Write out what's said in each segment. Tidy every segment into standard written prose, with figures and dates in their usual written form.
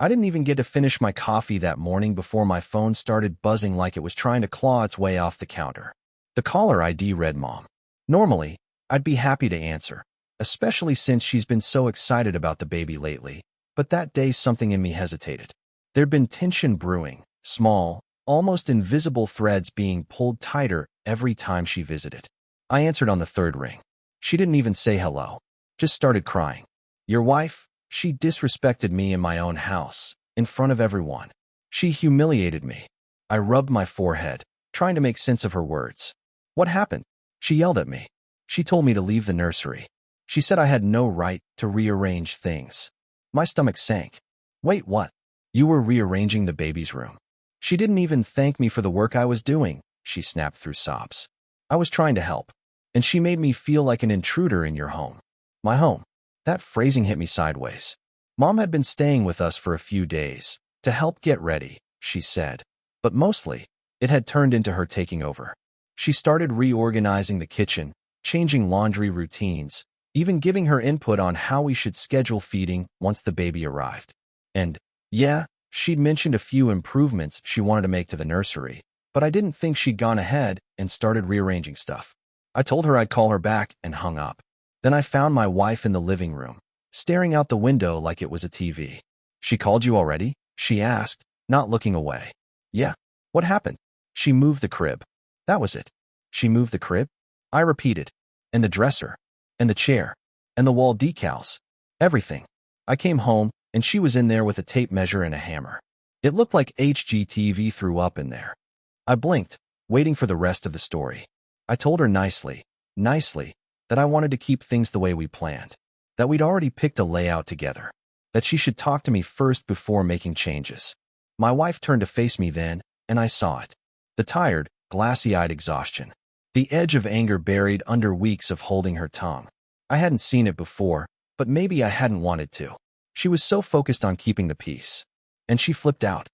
I didn't even get to finish my coffee that morning before my phone started buzzing like it was trying to claw its way off the counter. The caller ID read Mom. Normally, I'd be happy to answer, especially since she's been so excited about the baby lately, but that day something in me hesitated. There'd been tension brewing, small, almost invisible threads being pulled tighter every time she visited. I answered on the third ring. She didn't even say hello, just started crying. Your wife? She disrespected me in my own house, in front of everyone. She humiliated me. I rubbed my forehead, trying to make sense of her words. What happened? She yelled at me. She told me to leave the nursery. She said I had no right to rearrange things. My stomach sank. Wait, what? You were rearranging the baby's room? She didn't even thank me for the work I was doing, she snapped through sobs. I was trying to help, and she made me feel like an intruder in your home. My home. That phrasing hit me sideways. Mom had been staying with us for a few days, to help get ready, she said. But mostly, it had turned into her taking over. She started reorganizing the kitchen, changing laundry routines, even giving her input on how we should schedule feeding once the baby arrived. And, yeah, she'd mentioned a few improvements she wanted to make to the nursery, but I didn't think she'd gone ahead and started rearranging stuff. I told her I'd call her back and hung up. Then I found my wife in the living room, staring out the window like it was a TV. She called you already? She asked, not looking away. Yeah. What happened? She moved the crib. That was it. She moved the crib? I repeated. And the dresser. And the chair. And the wall decals. Everything. I came home, and she was in there with a tape measure and a hammer. It looked like HGTV threw up in there. I blinked, waiting for the rest of the story. I told her nicely, that I wanted to keep things the way we planned, that we'd already picked a layout together, that she should talk to me first before making changes. My wife turned to face me then, and I saw it. The tired, glassy-eyed exhaustion. The edge of anger buried under weeks of holding her tongue. I hadn't seen it before, but maybe I hadn't wanted to. She was so focused on keeping the peace. And she flipped out.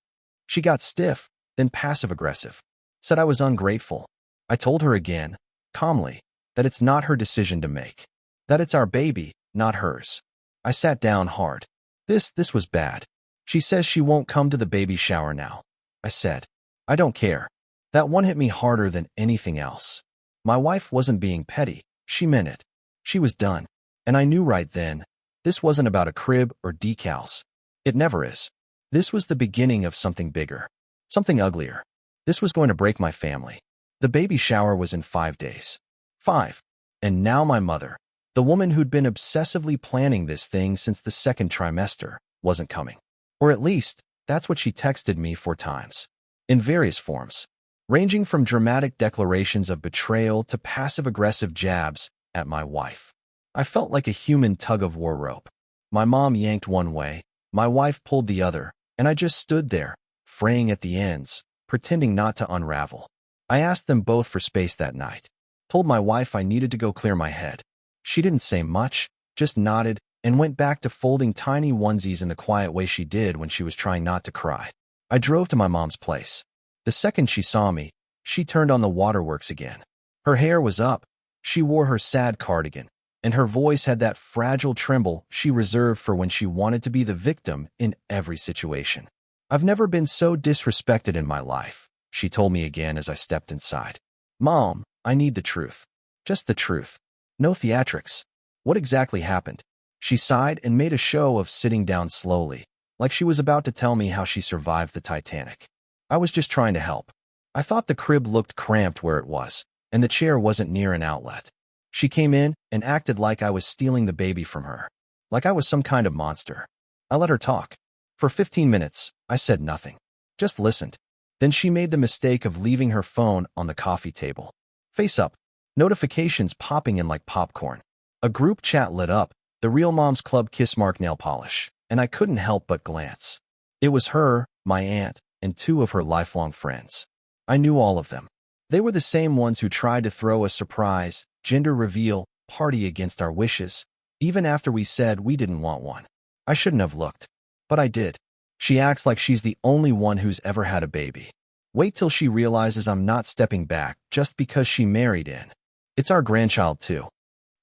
She got stiff, then passive-aggressive. Said I was ungrateful. I told her again, calmly, that it's not her decision to make. That it's our baby, not hers. I sat down hard. This was bad. She says she won't come to the baby shower now. I said, I don't care. That one hit me harder than anything else. My wife wasn't being petty. She meant it. She was done. And I knew right then, this wasn't about a crib or decals. It never is. This was the beginning of something bigger. Something uglier. This was going to break my family. The baby shower was in 5 days. 5. And now my mother, the woman who'd been obsessively planning this thing since the second trimester, wasn't coming. Or at least, that's what she texted me 4 times. In various forms. Ranging from dramatic declarations of betrayal to passive-aggressive jabs at my wife. I felt like a human tug-of-war rope. My mom yanked one way, my wife pulled the other, and I just stood there, fraying at the ends, pretending not to unravel. I asked them both for space that night. Told my wife I needed to go clear my head. She didn't say much, just nodded, and went back to folding tiny onesies in the quiet way she did when she was trying not to cry. I drove to my mom's place. The second she saw me, she turned on the waterworks again. Her hair was up, she wore her sad cardigan, and her voice had that fragile tremble she reserved for when she wanted to be the victim in every situation. I've never been so disrespected in my life, she told me again as I stepped inside. Mom, I need the truth. Just the truth. No theatrics. What exactly happened? She sighed and made a show of sitting down slowly, like she was about to tell me how she survived the Titanic. I was just trying to help. I thought the crib looked cramped where it was, and the chair wasn't near an outlet. She came in and acted like I was stealing the baby from her, like I was some kind of monster. I let her talk. For 15 minutes, I said nothing. Just listened. Then she made the mistake of leaving her phone on the coffee table. Face up. Notifications popping in like popcorn. A group chat lit up, the Real Moms Club kiss mark nail polish, and I couldn't help but glance. It was her, my aunt, and 2 of her lifelong friends. I knew all of them. They were the same ones who tried to throw a surprise, gender reveal, party against our wishes, even after we said we didn't want one. I shouldn't have looked. But I did. She acts like she's the only one who's ever had a baby. Wait till she realizes I'm not stepping back just because she married in. It's our grandchild too.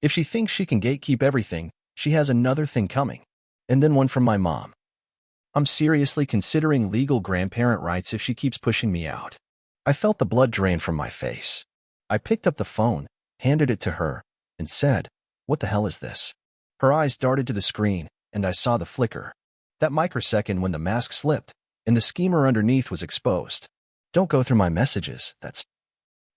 If she thinks she can gatekeep everything, she has another thing coming. And then one from my mom. I'm seriously considering legal grandparent rights if she keeps pushing me out. I felt the blood drain from my face. I picked up the phone, handed it to her, and said, "What the hell is this?" Her eyes darted to the screen, and I saw the flicker. That microsecond when the mask slipped, and the schemer underneath was exposed. "Don't go through my messages, that's—"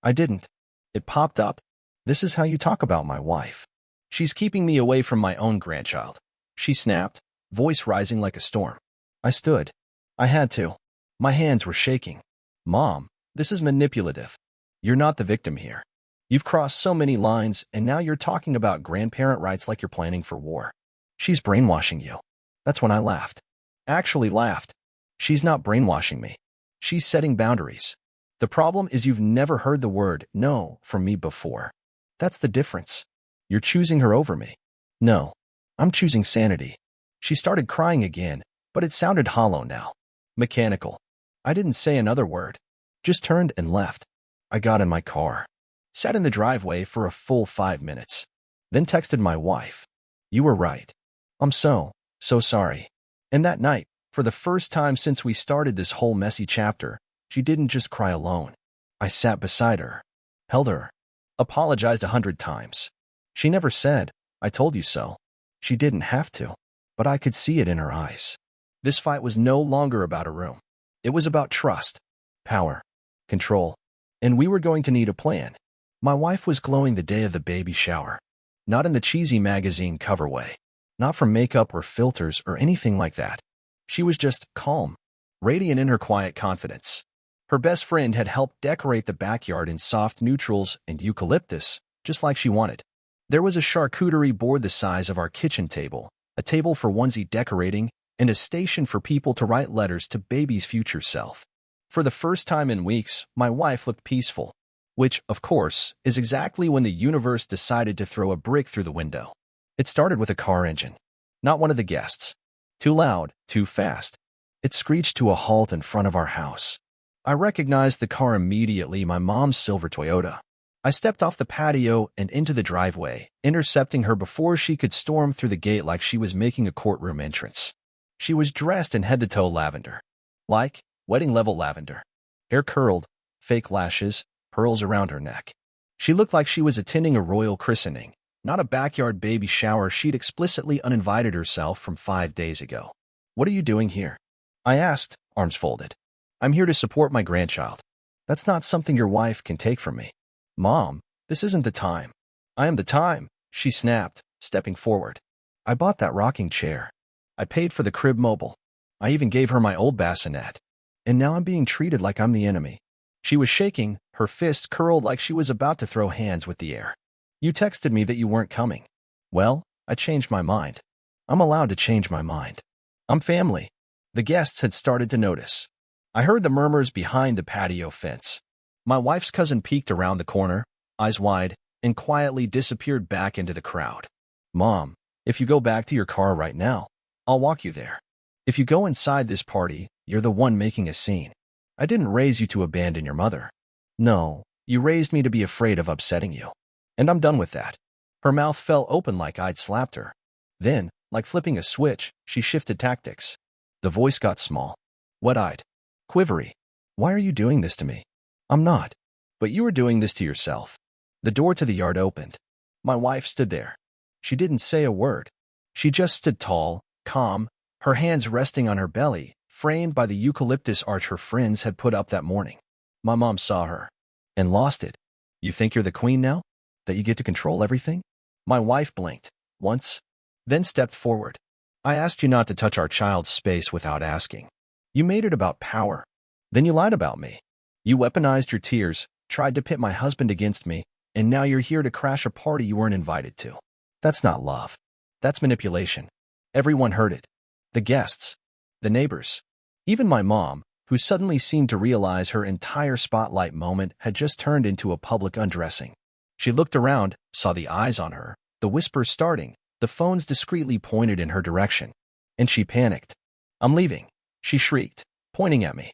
I didn't. It popped up. "This is how you talk about my wife. She's keeping me away from my own grandchild," she snapped, voice rising like a storm. I stood. I had to. My hands were shaking. "Mom, this is manipulative. You're not the victim here. You've crossed so many lines, and now you're talking about grandparent rights like you're planning for war. She's brainwashing you." That's when I laughed. Actually laughed. She's not brainwashing me. She's setting boundaries. The problem is you've never heard the word no from me before. That's the difference. You're choosing her over me. No, I'm choosing sanity. She started crying again, but it sounded hollow now. Mechanical. I didn't say another word. Just turned and left. I got in my car. Sat in the driveway for a full 5 minutes. Then texted my wife. "You were right. I'm so sorry." And that night, for the first time since we started this whole messy chapter, she didn't just cry alone. I sat beside her, held her, apologized 100 times. She never said, "I told you so." She didn't have to, but I could see it in her eyes. This fight was no longer about a room. It was about trust, power, control, and we were going to need a plan. My wife was glowing the day of the baby shower. Not in the cheesy magazine cover way. Not from makeup or filters or anything like that. She was just calm, radiant in her quiet confidence. Her best friend had helped decorate the backyard in soft neutrals and eucalyptus, just like she wanted. There was a charcuterie board the size of our kitchen table, a table for onesie decorating, and a station for people to write letters to baby's future self. For the first time in weeks, my wife looked peaceful, which, of course, is exactly when the universe decided to throw a brick through the window. It started with a car engine, not one of the guests. Too loud, too fast. It screeched to a halt in front of our house. I recognized the car immediately, my mom's silver Toyota. I stepped off the patio and into the driveway, intercepting her before she could storm through the gate like she was making a courtroom entrance. She was dressed in head-to-toe lavender. Like wedding-level lavender. Hair curled, fake lashes, pearls around her neck. She looked like she was attending a royal christening, not a backyard baby shower she'd explicitly uninvited herself from 5 days ago. "What are you doing here?" I asked, arms folded. "I'm here to support my grandchild. That's not something your wife can take from me." "Mom, this isn't the time." "I am the time," she snapped, stepping forward. "I bought that rocking chair. I paid for the crib mobile. I even gave her my old bassinet. And now I'm being treated like I'm the enemy." She was shaking, her fist curled like she was about to throw hands with the air. "You texted me that you weren't coming." "Well, I changed my mind. I'm allowed to change my mind. I'm family." The guests had started to notice. I heard the murmurs behind the patio fence. My wife's cousin peeked around the corner, eyes wide, and quietly disappeared back into the crowd. "Mom, if you go back to your car right now, I'll walk you there. If you go inside this party, you're the one making a scene. I didn't raise you to abandon your mother. No, you raised me to be afraid of upsetting you. And I'm done with that." Her mouth fell open like I'd slapped her. Then, like flipping a switch, she shifted tactics. The voice got small, wet-eyed, quivery. "Why are you doing this to me?" "I'm not. But you are doing this to yourself." The door to the yard opened. My wife stood there. She didn't say a word. She just stood tall, calm, her hands resting on her belly, framed by the eucalyptus arch her friends had put up that morning. My mom saw her and lost it. "You think you're the queen now? That you get to control everything?" My wife blinked once, then stepped forward. "I asked you not to touch our child's space without asking. You made it about power. Then you lied about me. You weaponized your tears, tried to pit my husband against me, and now you're here to crash a party you weren't invited to. That's not love. That's manipulation." Everyone heard it. The guests, the neighbors, even my mom, who suddenly seemed to realize her entire spotlight moment had just turned into a public undressing. She looked around, saw the eyes on her, the whispers starting, the phones discreetly pointed in her direction. And she panicked. "I'm leaving," she shrieked, pointing at me.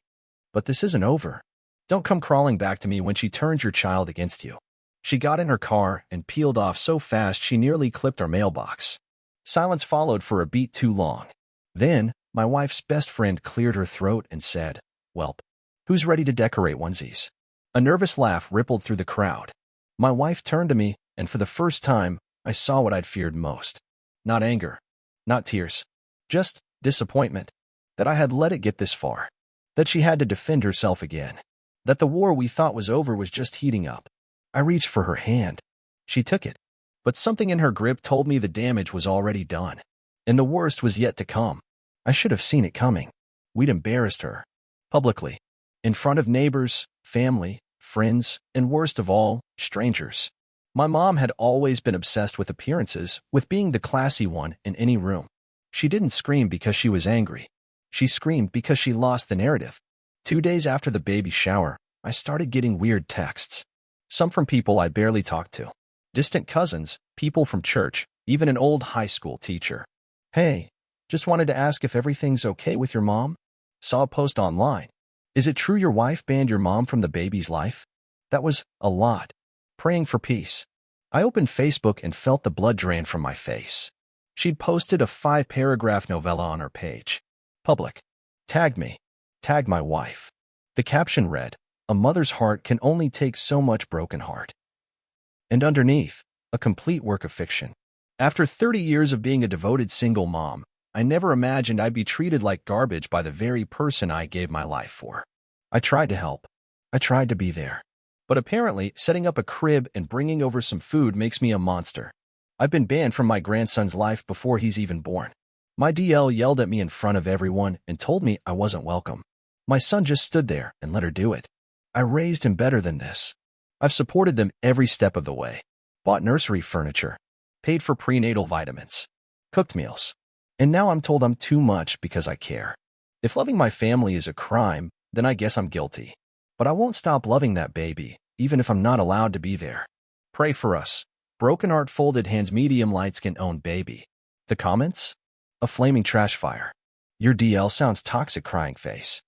"But this isn't over. Don't come crawling back to me when she turns your child against you." She got in her car and peeled off so fast she nearly clipped our mailbox. Silence followed for a beat too long. Then, My wife's best friend cleared her throat and said, "Welp, who's ready to decorate onesies?" A nervous laugh rippled through the crowd. My wife turned to me, and for the first time, I saw what I'd feared most. Not anger, not tears, just disappointment. That I had let it get this far. That she had to defend herself again. That the war we thought was over was just heating up. I reached for her hand. She took it. But something in her grip told me the damage was already done. And the worst was yet to come. I should have seen it coming. We'd embarrassed her. Publicly. In front of neighbors, family, friends, and worst of all, strangers. My mom had always been obsessed with appearances, with being the classy one in any room. She didn't scream because she was angry. She screamed because she lost the narrative. 2 days after the baby shower, I started getting weird texts. Some from people I barely talked to. Distant cousins, people from church, even an old high school teacher. "Hey, just wanted to ask if everything's okay with your mom. Saw a post online. Is it true your wife banned your mom from the baby's life?" That was a lot. Praying for peace. I opened Facebook and felt the blood drain from my face. She'd posted a 5-paragraph novella on her page. Public. Tagged me. Tagged my wife. The caption read, "A mother's heart can only take so much broken heart." And underneath, a complete work of fiction. After 30 years of being a devoted single mom, I never imagined I'd be treated like garbage by the very person I gave my life for. I tried to help. I tried to be there. But apparently, setting up a crib and bringing over some food makes me a monster. I've been banned from my grandson's life before he's even born. My DL yelled at me in front of everyone and told me I wasn't welcome. My son just stood there and let her do it. I raised him better than this. I've supported them every step of the way. Bought nursery furniture. Paid for prenatal vitamins. Cooked meals. And now I'm told I'm too much because I care. If loving my family is a crime, then I guess I'm guilty. But I won't stop loving that baby, even if I'm not allowed to be there. Pray for us. Broken heart folded hands medium light skin owned baby. The comments? A flaming trash fire. Your DL sounds toxic crying face.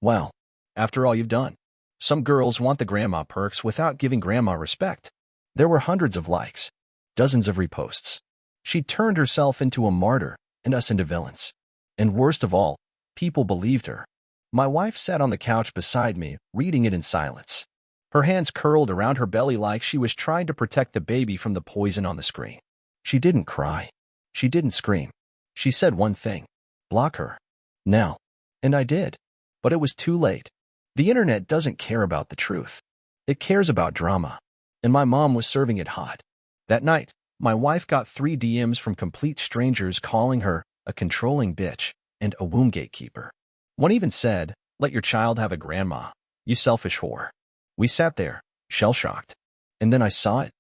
Well, after all you've done. Some girls want the grandma perks without giving grandma respect. There were hundreds of likes. Dozens of reposts. She turned herself into a martyr and us into villains. And worst of all, people believed her. My wife sat on the couch beside me, reading it in silence. Her hands curled around her belly like she was trying to protect the baby from the poison on the screen. She didn't cry. She didn't scream. She said one thing. Block her. Now. And I did. But it was too late. The internet doesn't care about the truth. It cares about drama. And my mom was serving it hot. That night, my wife got 3 DMs from complete strangers calling her a controlling bitch and a womb gatekeeper. One even said, "Let your child have a grandma, you selfish whore." We sat there, shell-shocked. And then I saw it.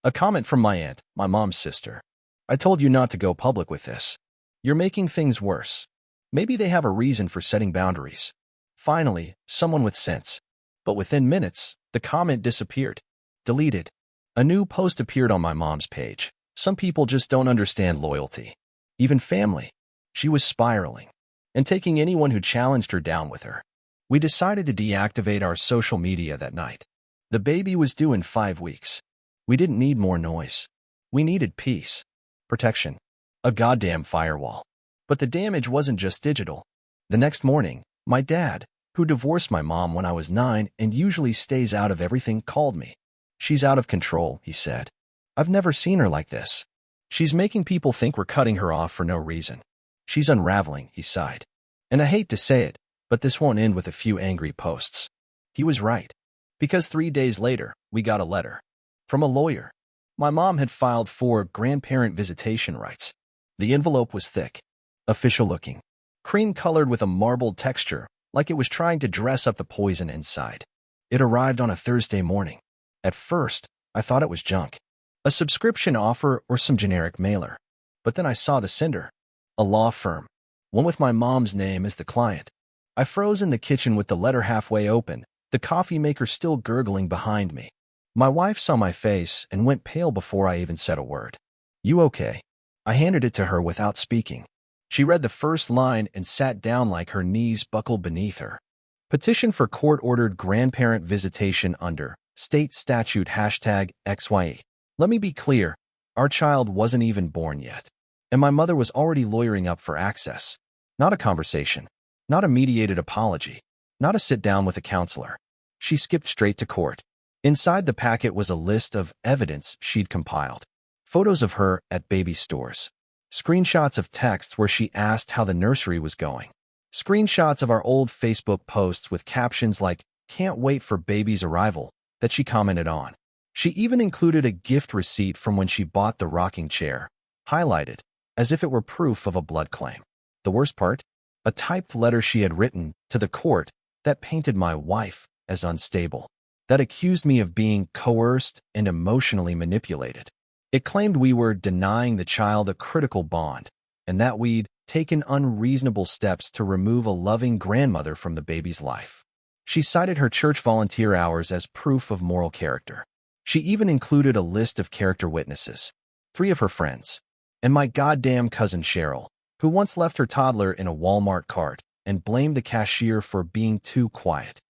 A comment from my aunt, my mom's sister. "I told you not to go public with this. You're making things worse." Maybe they have a reason for setting boundaries. Finally, someone with sense. But within minutes, the comment disappeared. Deleted. A new post appeared on my mom's page. Some people just don't understand loyalty. Even family. She was spiraling. And taking anyone who challenged her down with her. We decided to deactivate our social media that night. The baby was due in 5 weeks. We didn't need more noise. We needed peace. Protection. A goddamn firewall. But the damage wasn't just digital. The next morning, my dad, who divorced my mom when I was 9 and usually stays out of everything, called me. "She's out of control," he said. "I've never seen her like this. She's making people think we're cutting her off for no reason. She's unraveling," he sighed. And I hate to say it, but this won't end with a few angry posts. He was right. Because 3 days later, we got a letter. From a lawyer. My mom had filed for grandparent visitation rights. The envelope was thick. Official-looking. Cream-colored with a marbled texture, like it was trying to dress up the poison inside. It arrived on a Thursday morning. At first, I thought it was junk. A subscription offer or some generic mailer. But then I saw the sender. A law firm. One with my mom's name as the client. I froze in the kitchen with the letter halfway open, the coffee maker still gurgling behind me. My wife saw my face and went pale before I even said a word. "You okay?" I handed it to her without speaking. She read the first line and sat down like her knees buckled beneath her. Petition for court-ordered grandparent visitation under state statute #XYE. Let me be clear, our child wasn't even born yet. And my mother was already lawyering up for access. Not a conversation. Not a mediated apology. Not a sit-down with a counselor. She skipped straight to court. Inside the packet was a list of evidence she'd compiled. Photos of her at baby stores. Screenshots of texts where she asked how the nursery was going. Screenshots of our old Facebook posts with captions like, "Can't wait for baby's arrival," that she commented on. She even included a gift receipt from when she bought the rocking chair, highlighted, as if it were proof of a blood claim. The worst part? A typed letter she had written to the court that painted my wife as unstable, that accused me of being coerced and emotionally manipulated. It claimed we were denying the child a critical bond, and that we'd taken unreasonable steps to remove a loving grandmother from the baby's life. She cited her church volunteer hours as proof of moral character. She even included a list of character witnesses, 3 of her friends, and my goddamn cousin Cheryl, who once left her toddler in a Walmart cart and blamed the cashier for being too quiet.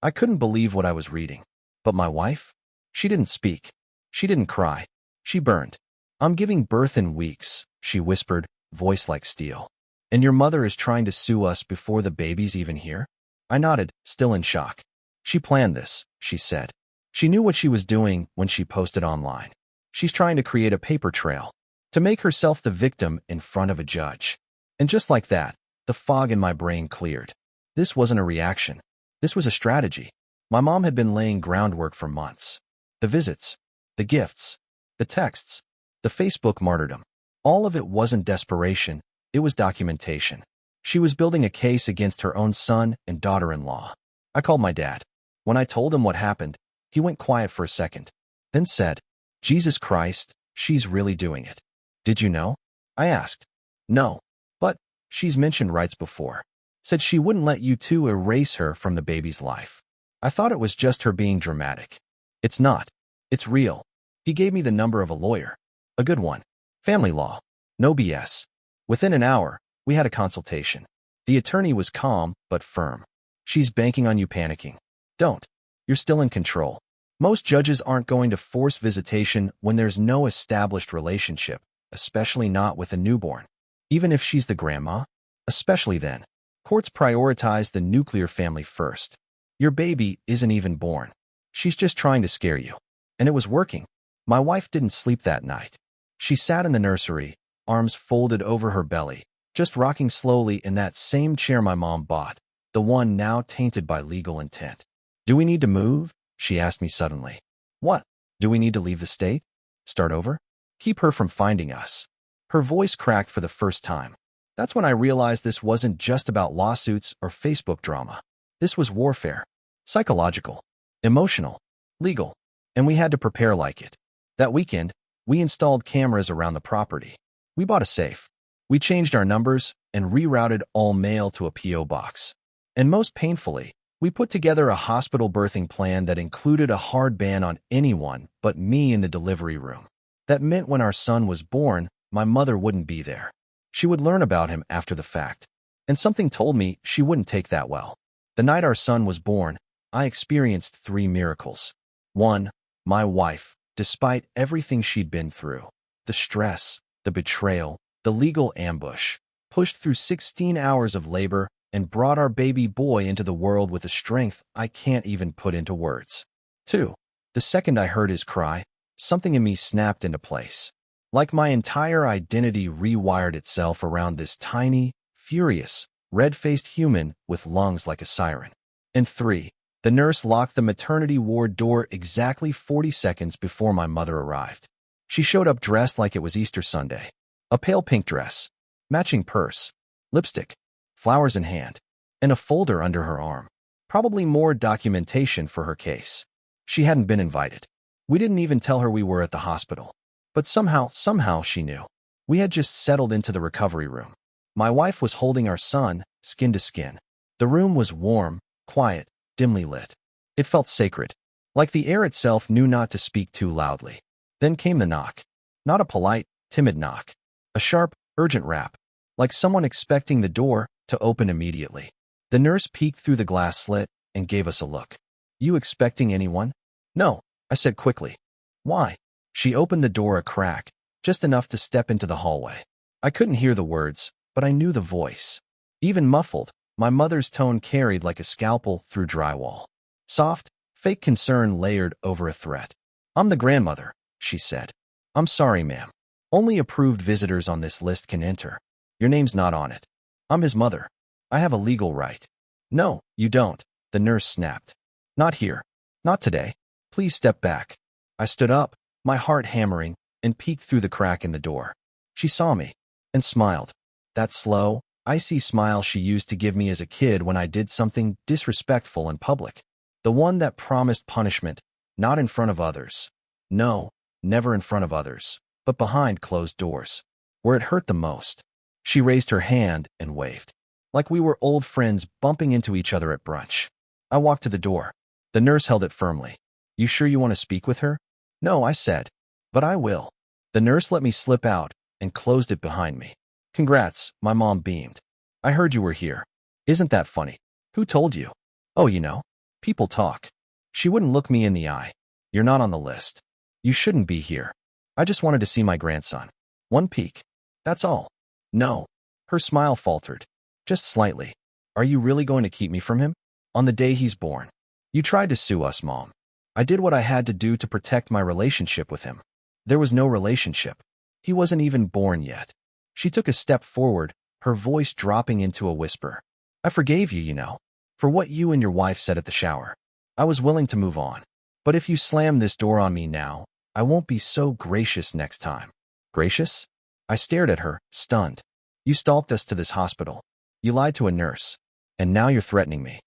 I couldn't believe what I was reading. But my wife? She didn't speak. She didn't cry. She burned. "I'm giving birth in weeks," she whispered, voice like steel. "And your mother is trying to sue us before the baby's even here?" I nodded, still in shock. "She planned this," she said. "She knew what she was doing when she posted online. She's trying to create a paper trail, to make herself the victim in front of a judge." And just like that, the fog in my brain cleared. This wasn't a reaction. This was a strategy. My mom had been laying groundwork for months. The visits, the gifts, the texts, the Facebook martyrdom. All of it wasn't desperation, it was documentation. She was building a case against her own son and daughter-in-law. I called my dad. When I told him what happened, he went quiet for a second, then said, "Jesus Christ, she's really doing it." "Did you know?" I asked. "No, but she's mentioned rights before. Said she wouldn't let you two erase her from the baby's life." I thought it was just her being dramatic. "It's not. It's real." He gave me the number of a lawyer. A good one. Family law. No BS. Within an hour, we had a consultation. The attorney was calm but firm. "She's banking on you panicking. Don't. You're still in control. Most judges aren't going to force visitation when there's no established relationship, especially not with a newborn. Even if she's the grandma, especially then. Courts prioritize the nuclear family first. Your baby isn't even born. She's just trying to scare you." And it was working. My wife didn't sleep that night. She sat in the nursery, arms folded over her belly, just rocking slowly in that same chair my mom bought, the one now tainted by legal intent. "Do we need to move?" she asked me suddenly. "What? Do we need to leave the state? Start over? Keep her from finding us?" Her voice cracked for the first time. That's when I realized this wasn't just about lawsuits or Facebook drama. This was warfare. Psychological, emotional, legal, and we had to prepare like it. That weekend, we installed cameras around the property. We bought a safe. We changed our numbers and rerouted all mail to a P.O. box. And most painfully, we put together a hospital birthing plan that included a hard ban on anyone but me in the delivery room. That meant when our son was born, my mother wouldn't be there. She would learn about him after the fact. And something told me she wouldn't take that well. The night our son was born, I experienced 3 miracles. 1, my wife, despite everything she'd been through, the stress, the betrayal, the legal ambush, pushed through 16 hours of labor and brought our baby boy into the world with a strength I can't even put into words. 2, the second I heard his cry, something in me snapped into place. Like my entire identity rewired itself around this tiny, furious, red-faced human with lungs like a siren. And 3, the nurse locked the maternity ward door exactly 40 seconds before my mother arrived. She showed up dressed like it was Easter Sunday. A pale pink dress, matching purse, lipstick, flowers in hand, and a folder under her arm. Probably more documentation for her case. She hadn't been invited. We didn't even tell her we were at the hospital. But somehow she knew. We had just settled into the recovery room. My wife was holding our son, skin to skin. The room was warm, quiet, dimly lit. It felt sacred, like the air itself knew not to speak too loudly. Then came the knock. Not a polite, timid knock. A sharp, urgent rap, like someone expecting the door to open immediately. The nurse peeked through the glass slit and gave us a look. "You expecting anyone?" "No," I said quickly. "Why?" She opened the door a crack, just enough to step into the hallway. I couldn't hear the words, but I knew the voice. Even muffled, my mother's tone carried like a scalpel through drywall. Soft, fake concern layered over a threat. "I'm the grandmother," she said. "I'm sorry, ma'am. Only approved visitors on this list can enter. Your name's not on it. I'm his mother. I have a legal right." "No, you don't," the nurse snapped. "Not here. Not today. Please step back." I stood up, my heart hammering, and peeked through the crack in the door. She saw me and smiled. That slow, icy smile she used to give me as a kid when I did something disrespectful in public. The one that promised punishment, not in front of others. No, never in front of others, but behind closed doors, where it hurt the most. She raised her hand and waved, like we were old friends bumping into each other at brunch. I walked to the door. The nurse held it firmly. "You sure you want to speak with her?" "No," I said, "but I will." The nurse let me slip out and closed it behind me. "Congrats," my mom beamed. "I heard you were here. Isn't that funny?" "Who told you?" "Oh, you know. People talk." She wouldn't look me in the eye. "You're not on the list. You shouldn't be here. I just wanted to see my grandson. One peek. That's all." "No." Her smile faltered. "Just slightly. Are you really going to keep me from him? On the day he's born?" "You tried to sue us, Mom. I did what I had to do to protect my relationship with him." "There was no relationship. He wasn't even born yet." She took a step forward, her voice dropping into a whisper. "I forgave you, you know, for what you and your wife said at the shower. I was willing to move on. But if you slam this door on me now, I won't be so gracious next time." "Gracious?" I stared at her, stunned. "You stalked us to this hospital. You lied to a nurse. And now you're threatening me."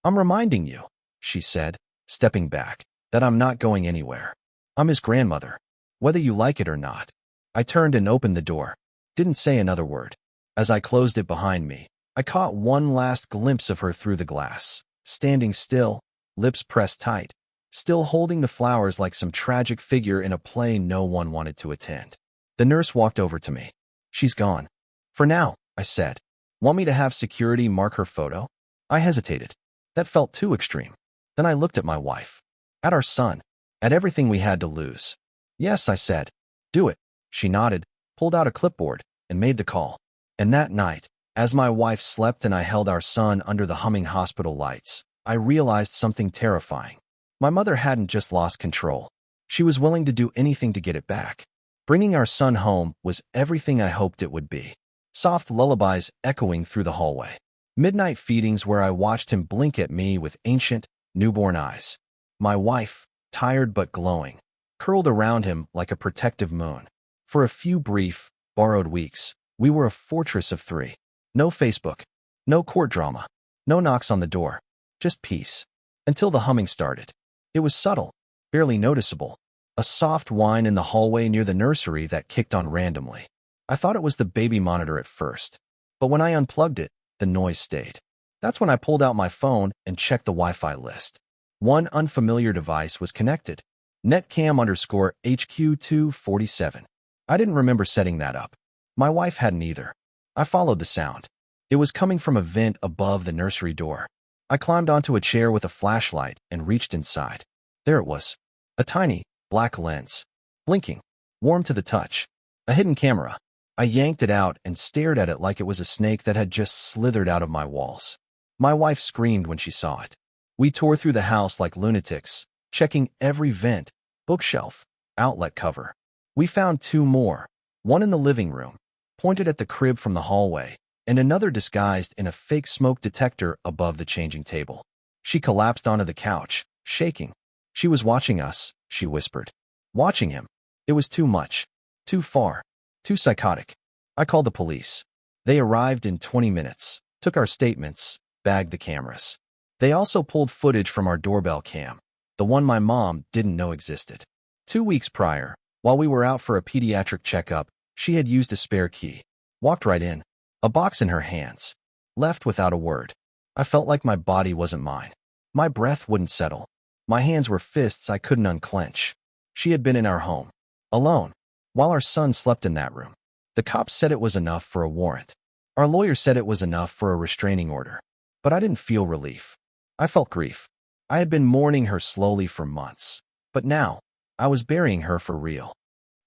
"I'm reminding you," she said, stepping back, "that I'm not going anywhere. I'm his grandmother, whether you like it or not." I turned and opened the door. Didn't say another word. As I closed it behind me, I caught one last glimpse of her through the glass, standing still, lips pressed tight, still holding the flowers like some tragic figure in a play no one wanted to attend. The nurse walked over to me. "She's gone. For now," I said. "Want me to have security mark her photo?" I hesitated. That felt too extreme. Then I looked at my wife, at our son, at everything we had to lose. "Yes," I said. "Do it." She nodded, pulled out a clipboard, and made the call. And that night, as my wife slept and I held our son under the humming hospital lights, I realized something terrifying. My mother hadn't just lost control. She was willing to do anything to get it back. Bringing our son home was everything I hoped it would be. Soft lullabies echoing through the hallway. Midnight feedings where I watched him blink at me with ancient, newborn eyes. My wife, tired but glowing, curled around him like a protective moon. For a few brief, borrowed weeks, we were a fortress of three. No Facebook, no court drama, no knocks on the door, just peace. Until the humming started. It was subtle, barely noticeable. A soft whine in the hallway near the nursery that kicked on randomly. I thought it was the baby monitor at first, but when I unplugged it, the noise stayed. That's when I pulled out my phone and checked the Wi-Fi list. One unfamiliar device was connected. Netcam_HQ247. I didn't remember setting that up. My wife hadn't either. I followed the sound. It was coming from a vent above the nursery door. I climbed onto a chair with a flashlight and reached inside. There it was. A tiny, black lens. Blinking. Warm to the touch. A hidden camera. I yanked it out and stared at it like it was a snake that had just slithered out of my walls. My wife screamed when she saw it. We tore through the house like lunatics, checking every vent, bookshelf, outlet cover. We found two more, one in the living room, pointed at the crib from the hallway, and another disguised in a fake smoke detector above the changing table. She collapsed onto the couch, shaking. She was watching us, she whispered. Watching him. It was too much. Too far. Too psychotic. I called the police. They arrived in 20 minutes, took our statements, bagged the cameras. They also pulled footage from our doorbell cam, the one my mom didn't know existed. 2 weeks prior, while we were out for a pediatric checkup, she had used a spare key. Walked right in, a box in her hands. Left without a word. I felt like my body wasn't mine. My breath wouldn't settle. My hands were fists I couldn't unclench. She had been in our home, alone, while our son slept in that room. The cops said it was enough for a warrant. Our lawyer said it was enough for a restraining order. But I didn't feel relief. I felt grief. I had been mourning her slowly for months. But now, I was burying her for real.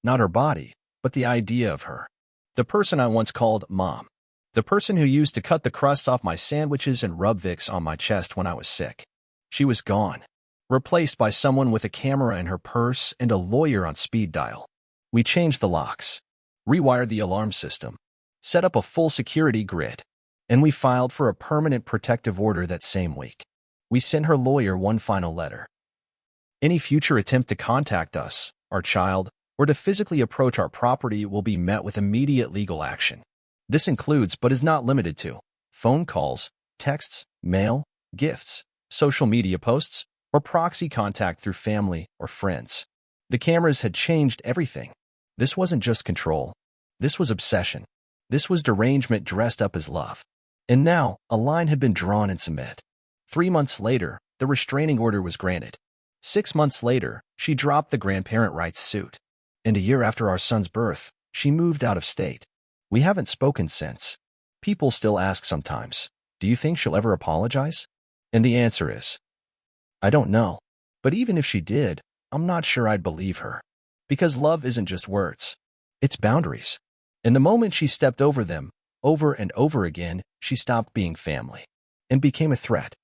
Not her body, but the idea of her. The person I once called Mom. The person who used to cut the crust off my sandwiches and rub Vicks on my chest when I was sick. She was gone, replaced by someone with a camera in her purse and a lawyer on speed dial. We changed the locks, rewired the alarm system, set up a full security grid, and we filed for a permanent protective order that same week. We sent her lawyer one final letter. Any future attempt to contact us, our child, or to physically approach our property will be met with immediate legal action. This includes, but is not limited to, phone calls, texts, mail, gifts, social media posts, or proxy contact through family or friends. The cameras had changed everything. This wasn't just control. This was obsession. This was derangement dressed up as love. And now, a line had been drawn in cement. 3 months later, the restraining order was granted. 6 months later, she dropped the grandparent rights suit. And a year after our son's birth, she moved out of state. We haven't spoken since. People still ask sometimes, do you think she'll ever apologize? And the answer is, I don't know. But even if she did, I'm not sure I'd believe her. Because love isn't just words. It's boundaries. And the moment she stepped over them, over and over again, she stopped being family and became a threat.